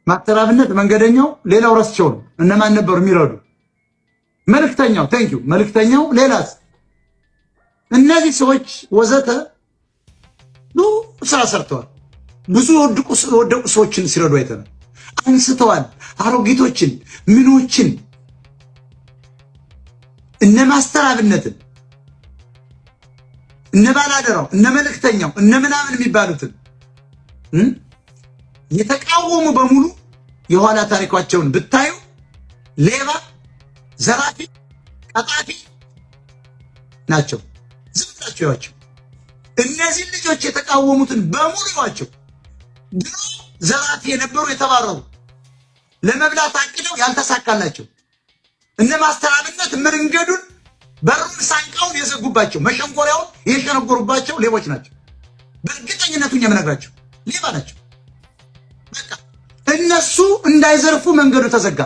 ማስተራብነት መንገደኛው ሌላው ረስቸው ነው። እነማን ነበሩ የሚረዱ? መልእክተኛው ቴንኪው መልእክተኛው ሌላስ? እነዚህ ሰዎች ወዘተ ብዙ ስራ ሰርተዋል። ብዙ ወደቁ ሰዎችን ሲረዱ አይተናል። አንስተዋል። አሮጊቶችን ምኖችን እነ ማስተራብነትን እነ ባላደራው እነ መልእክተኛው እነ ምናምን የሚባሉትን የተቃወሙ በሙሉ የኋላ ታሪካቸውን ብታዩ ሌባ፣ ዘራፊ፣ ቀጣፊ ናቸው። ዝም ብላችሁ ያቸው። እነዚህ ልጆች የተቃወሙትን በሙሉ ያቸው። ድሮ ዘራፊ የነበሩ የተባረሩ ለመብላት አቅደው ያልተሳካላቸው እነ ማስተራብነት መንገዱን በሩን ሳንቃውን የዘጉባቸው መሸንቆሪያውን የሸነጎሩባቸው ሌቦች ናቸው። በእርግጠኝነቱን የምነግራቸው ሌባ ናቸው። በቃ እነሱ እንዳይዘርፉ መንገዱ ተዘጋ።